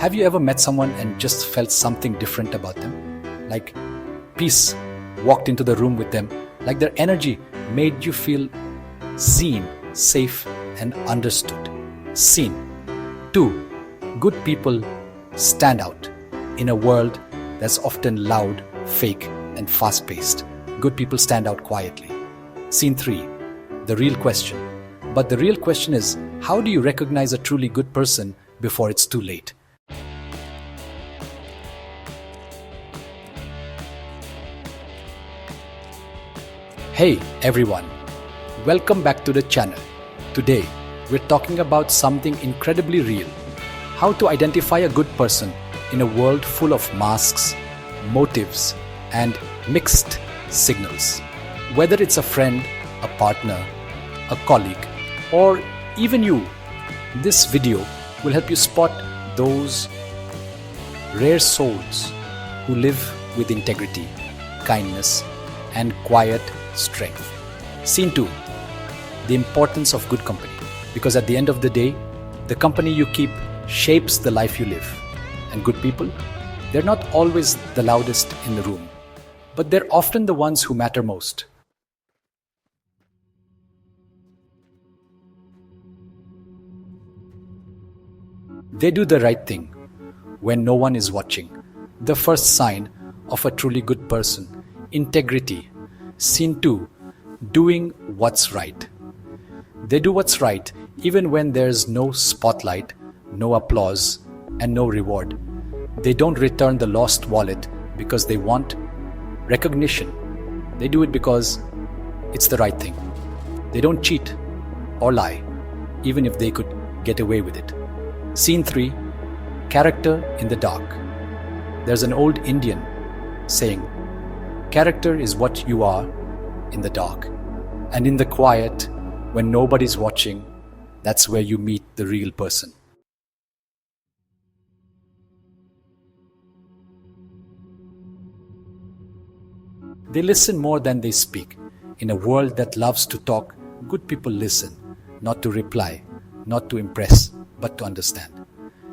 Have you ever met someone and just felt something different about them? Like peace walked into the room with them, like their energy made you feel seen, safe, and understood. Seen. 2. Good people stand out in a world that's often loud, fake, and fast-paced. Good people stand out quietly. Scene 3. The real question. But the real question is, how do you recognize a truly good person before it's too late? Hey everyone, welcome back to the channel. Today, we're talking about something incredibly real. How to identify a good person in a world full of masks, motives, and mixed signals. Whether it's a friend, a partner, a colleague, or even you, this video will help you spot those rare souls who live with integrity, kindness, and quiet strength. Scene 2. The importance of good company. Because at the end of the day, the company you keep shapes the life you live. And good people, they're not always the loudest in the room, but they're often the ones who matter most. They do the right thing when no one is watching. The first sign of a truly good person. Integrity. Scene 2. Doing what's right. They do what's right even when there's no spotlight, no applause, and no reward. They don't return the lost wallet because they want recognition. They do it because it's the right thing. They don't cheat or lie, even if they could get away with it. Scene 3. Character in the dark. There's an old Indian saying, character is what you are in the dark. And in the quiet, when nobody's watching, that's where you meet the real person. They listen more than they speak. In a world that loves to talk, good people listen, not to reply, not to impress, but to understand.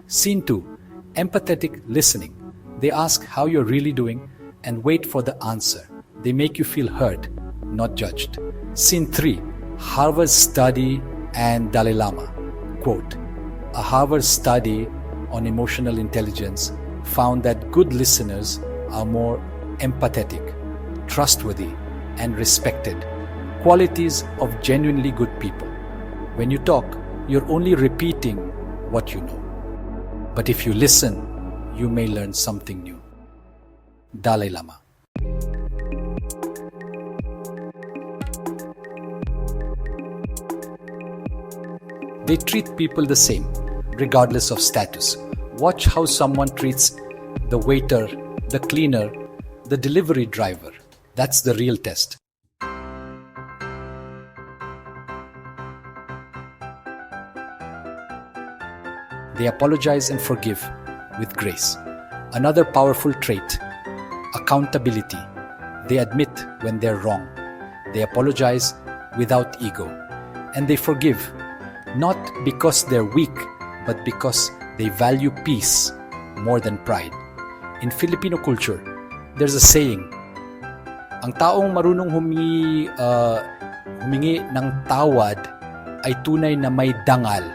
Scene 2. Empathetic listening. They ask how you're really doing and wait for the answer. They make you feel heard, not judged. Scene 3. Harvard study and Dalai Lama. Quote, a Harvard study on emotional intelligence found that good listeners are more empathetic, trustworthy, and respected. Qualities of genuinely good people. When you talk, you're only repeating what you know. But if you listen, you may learn something new. Dalai Lama. They treat people the same, regardless of status. Watch how someone treats the waiter, the cleaner, the delivery driver. That's the real test. They apologize and forgive with grace. Another powerful trait, accountability. They admit when they're wrong. They apologize without ego. And they forgive, not because they're weak, but because they value peace more than pride. In Filipino culture, there's a saying, ang taong marunong humingi ng tawad ay tunay na may dangal.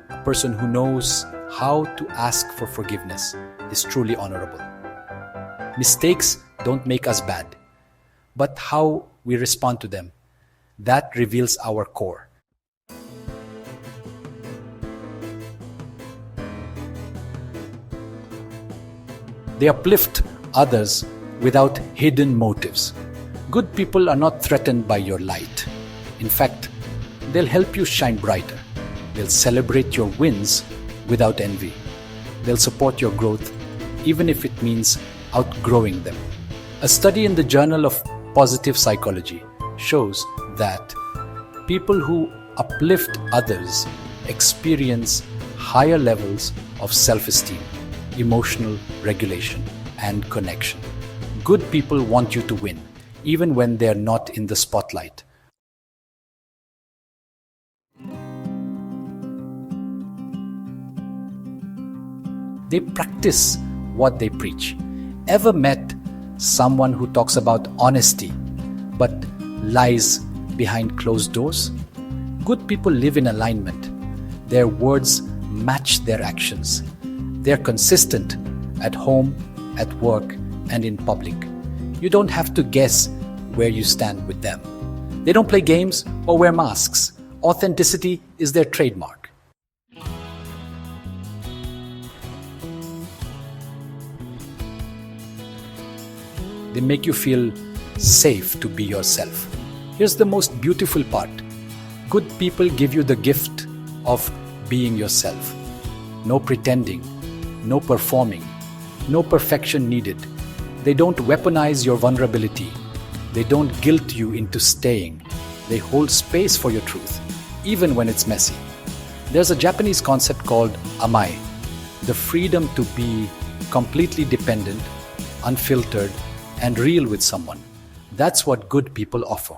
A person who knows how to ask for forgiveness is truly honorable. Mistakes don't make us bad, but how we respond to them, that reveals our core. They uplift others without hidden motives. Good people are not threatened by your light. In fact, they'll help you shine brighter. They'll celebrate your wins without envy. They'll support your growth, even if it means outgrowing them. A study in the Journal of Positive Psychology shows that people who uplift others experience higher levels of self-esteem, emotional regulation, and connection. Good people want you to win, even when they're not in the spotlight. They practice what they preach. Ever met someone who talks about honesty but lies behind closed doors? Good people live in alignment. Their words match their actions. They're consistent at home, at work, and in public. You don't have to guess where you stand with them. They don't play games or wear masks. Authenticity is their trademark. They make you feel safe to be yourself. Here's the most beautiful part. Good people give you the gift of being yourself. No pretending, no performing, no perfection needed. They don't weaponize your vulnerability. They don't guilt you into staying. They hold space for your truth, even when it's messy. There's a Japanese concept called amai, the freedom to be completely dependent, unfiltered, and real with someone. That's what good people offer.